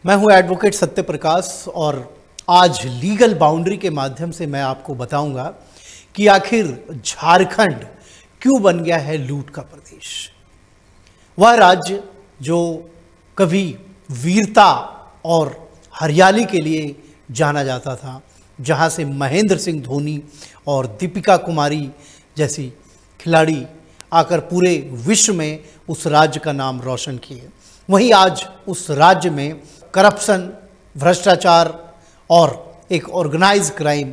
मैं हूं एडवोकेट सत्य प्रकाश और आज लीगल बाउंड्री के माध्यम से मैं आपको बताऊंगा कि आखिर झारखंड क्यों बन गया है लूट का प्रदेश। वह राज्य जो कभी वीरता और हरियाली के लिए जाना जाता था, जहां से महेंद्र सिंह धोनी और दीपिका कुमारी जैसी खिलाड़ी आकर पूरे विश्व में उस राज्य का नाम रोशन किए, वहीं आज उस राज्य में करप्शन, भ्रष्टाचार और एक ऑर्गेनाइज्ड क्राइम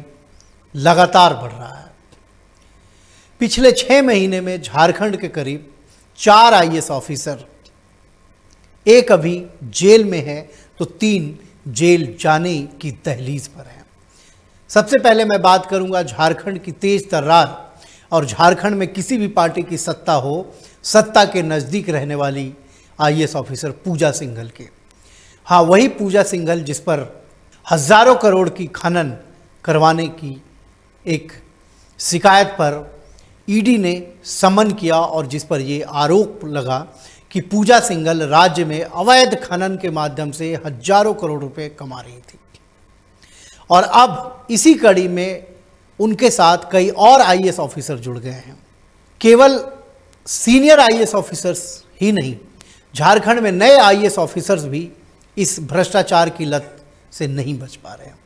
लगातार बढ़ रहा है। पिछले 6 महीने में झारखंड के करीब 4 आईएएस ऑफिसर, एक अभी जेल में है तो 3 जेल जाने की दहलीज पर हैं। सबसे पहले मैं बात करूंगा झारखंड की तेज तर्रार और झारखंड में किसी भी पार्टी की सत्ता हो, सत्ता के नज़दीक रहने वाली आईएएस ऑफिसर पूजा सिंघल के। हाँ, वही पूजा सिंघल जिस पर हजारों करोड़ की खनन करवाने की एक शिकायत पर ईडी ने समन किया और जिस पर ये आरोप लगा कि पूजा सिंघल राज्य में अवैध खनन के माध्यम से हजारों करोड़ रुपए कमा रही थी। और अब इसी कड़ी में उनके साथ कई और आईएएस ऑफिसर जुड़ गए हैं। केवल सीनियर आईएएस ऑफिसर्स ही नहीं, झारखंड में नए आईएएस ऑफिसर्स भी इस भ्रष्टाचार की लत से नहीं बच पा रहे हैं।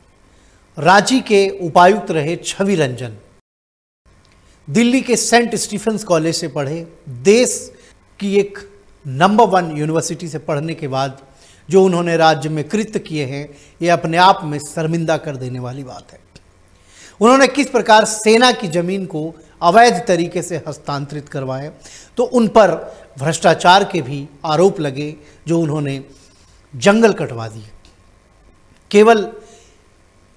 रांची के उपायुक्त रहे छवि रंजन, दिल्ली के सेंट स्टीफेंस कॉलेज से पढ़े, देश की एक नंबर 1 यूनिवर्सिटी से पढ़ने के बाद जो उन्होंने राज्य में कृत्य किए हैं, ये अपने आप में शर्मिंदा कर देने वाली बात है। उन्होंने किस प्रकार सेना की जमीन को अवैध तरीके से हस्तांतरित करवाए, तो उन पर भ्रष्टाचार के भी आरोप लगे, जो उन्होंने जंगल कटवा दिए। केवल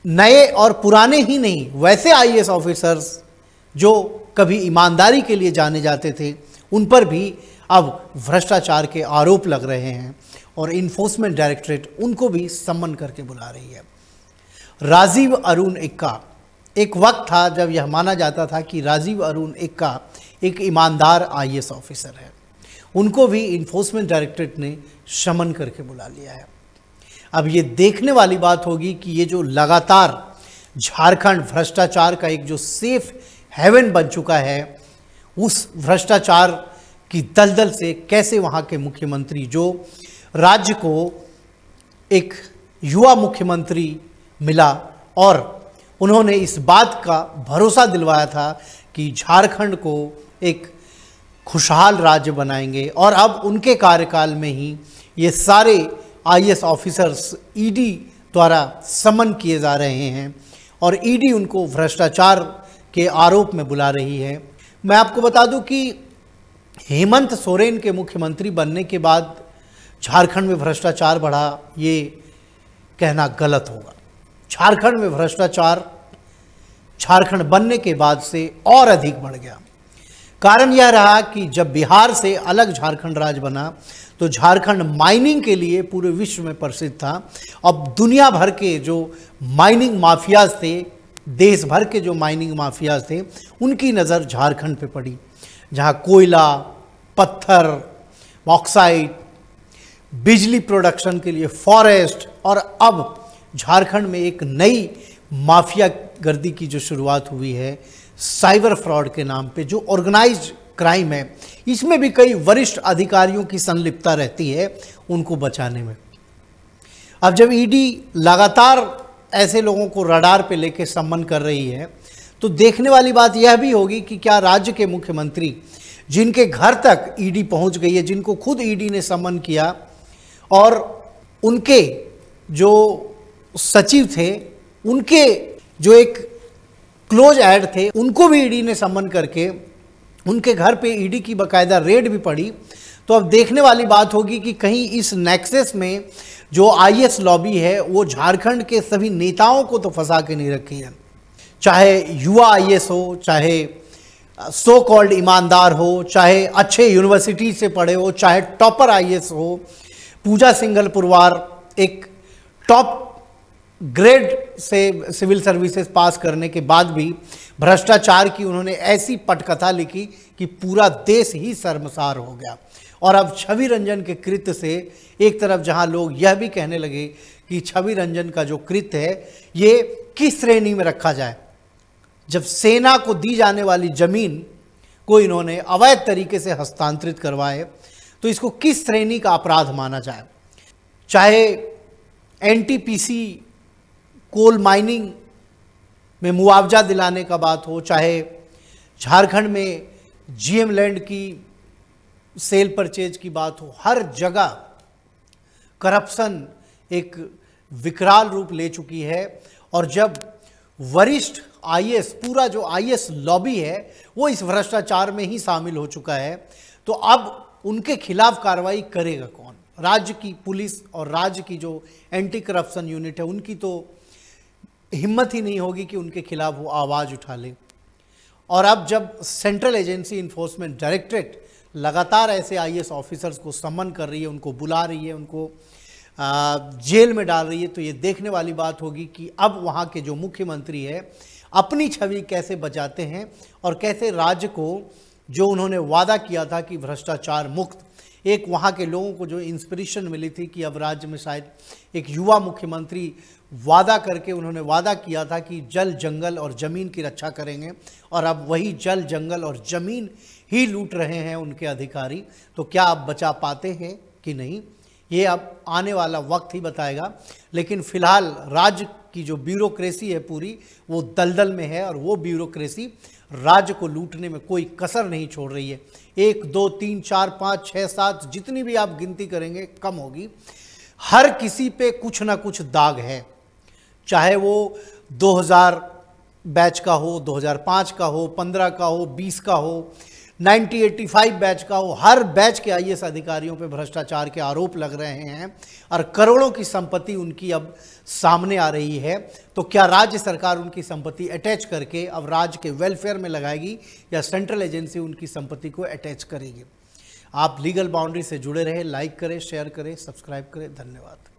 नए और पुराने ही नहीं, वैसे आईएएस ऑफिसर्स जो कभी ईमानदारी के लिए जाने जाते थे, उन पर भी अब भ्रष्टाचार के आरोप लग रहे हैं और इन्फोर्समेंट डायरेक्टरेट उनको भी सम्मन करके बुला रही है। राजीव अरुण एक्का, एक वक्त था जब यह माना जाता था कि राजीव अरुण एक्का एक ईमानदार आईएएस ऑफिसर है, उनको भी इन्फोर्समेंट डायरेक्टरेट ने समन करके बुला लिया है। अब ये देखने वाली बात होगी कि ये जो लगातार झारखंड भ्रष्टाचार का एक जो सेफ हेवन बन चुका है, उस भ्रष्टाचार की दलदल से कैसे वहाँ के मुख्यमंत्री, जो राज्य को एक युवा मुख्यमंत्री मिला और उन्होंने इस बात का भरोसा दिलवाया था कि झारखंड को एक खुशहाल राज्य बनाएंगे, और अब उनके कार्यकाल में ही ये सारे आईएएस ऑफिसर्स ईडी द्वारा समन किए जा रहे हैं और ईडी उनको भ्रष्टाचार के आरोप में बुला रही है। मैं आपको बता दूं कि हेमंत सोरेन के मुख्यमंत्री बनने के बाद झारखंड में भ्रष्टाचार बढ़ा, ये कहना गलत होगा। झारखंड में भ्रष्टाचार झारखंड बनने के बाद से और अधिक बढ़ गया। कारण यह रहा कि जब बिहार से अलग झारखंड राज्य बना तो झारखंड माइनिंग के लिए पूरे विश्व में प्रसिद्ध था। अब दुनिया भर के जो माइनिंग माफियाज थे, देश भर के जो माइनिंग माफियाज थे, उनकी नज़र झारखंड पे पड़ी, जहां कोयला, पत्थर, बॉक्साइट, बिजली प्रोडक्शन के लिए फॉरेस्ट, और अब झारखंड में एक नई माफिया गर्दी की जो शुरुआत हुई है साइबर फ्रॉड के नाम पे, जो ऑर्गेनाइज्ड क्राइम है, इसमें भी कई वरिष्ठ अधिकारियों की संलिप्तता रहती है उनको बचाने में। अब जब ईडी लगातार ऐसे लोगों को रडार पे लेके सम्मन कर रही है, तो देखने वाली बात यह भी होगी कि क्या राज्य के मुख्यमंत्री, जिनके घर तक ईडी पहुंच गई है, जिनको खुद ईडी ने सम्मन किया, और उनके जो सचिव थे, उनके जो एक क्लोज ऐड थे, उनको भी ईडी ने सम्मन करके उनके घर पे ईडी की बाकायदा रेड भी पड़ी। तो अब देखने वाली बात होगी कि कहीं इस नेक्सस में जो आईएएस लॉबी है, वो झारखंड के सभी नेताओं को तो फंसा के नहीं रखी है, चाहे युवा आईएएस हो, चाहे सो कॉल्ड ईमानदार हो, चाहे अच्छे यूनिवर्सिटी से पढ़े हो, चाहे टॉपर आईएएस हो। पूजा सिंघल पुरवार एक टॉप ग्रेड से सिविल सर्विसेज पास करने के बाद भी भ्रष्टाचार की उन्होंने ऐसी पटकथा लिखी कि कि पूरा देश ही शर्मसार हो गया। और अब छवि रंजन के कृत्य से एक तरफ जहां लोग यह भी कहने लगे कि छवि रंजन का जो कृत्य है ये किस श्रेणी में रखा जाए, जब सेना को दी जाने वाली जमीन को इन्होंने अवैध तरीके से हस्तांतरित करवाए तो इसको किस श्रेणी का अपराध माना जाए। चाहे एनटीपीसी कोल माइनिंग में मुआवजा दिलाने का बात हो, चाहे झारखंड में जीएम लैंड की सेल परचेज की बात हो, हर जगह करप्शन एक विकराल रूप ले चुकी है। और जब वरिष्ठ आईएएस, पूरा जो आईएएस लॉबी है वो इस भ्रष्टाचार में ही शामिल हो चुका है, तो अब उनके खिलाफ कार्रवाई करेगा कौन? राज्य की पुलिस और राज्य की जो एंटी करप्शन यूनिट है उनकी तो हिम्मत ही नहीं होगी कि उनके खिलाफ वो आवाज़ उठा ले। और अब जब सेंट्रल एजेंसी इन्फोर्समेंट डायरेक्टरेट लगातार ऐसे आईएएस ऑफिसर्स को समन कर रही है, उनको बुला रही है, उनको जेल में डाल रही है, तो ये देखने वाली बात होगी कि अब वहाँ के जो मुख्यमंत्री है अपनी छवि कैसे बचाते हैं और कैसे राज्य को जो उन्होंने वादा किया था कि भ्रष्टाचार मुक्त, एक वहाँ के लोगों को जो इंस्पिरेशन मिली थी कि अब राज्य में शायद एक युवा मुख्यमंत्री वादा करके उन्होंने वादा किया था कि जल जंगल और ज़मीन की रक्षा करेंगे, और अब वही जल जंगल और ज़मीन ही लूट रहे हैं उनके अधिकारी। तो क्या अब बचा पाते हैं कि नहीं, ये अब आने वाला वक्त ही बताएगा। लेकिन फिलहाल राज्य की जो ब्यूरोक्रेसी है पूरी वो दलदल में है, और वो ब्यूरोक्रेसी राज्य को लूटने में कोई कसर नहीं छोड़ रही है। 1 2 3 4 5 6 7 जितनी भी आप गिनती करेंगे कम होगी। हर किसी पे कुछ ना कुछ दाग है, चाहे वो 2000 बैच का हो, 2005 का हो, 15 का हो, 20 का हो, 1985 बैच का हो, हर बैच के आईएएस अधिकारियों पे भ्रष्टाचार के आरोप लग रहे हैं और करोड़ों की संपत्ति उनकी अब सामने आ रही है। तो क्या राज्य सरकार उनकी संपत्ति अटैच करके अब राज्य के वेलफेयर में लगाएगी या सेंट्रल एजेंसी उनकी संपत्ति को अटैच करेगी? आप लीगल बाउंड्री से जुड़े रहे, लाइक करें, शेयर करें, सब्सक्राइब करें। धन्यवाद।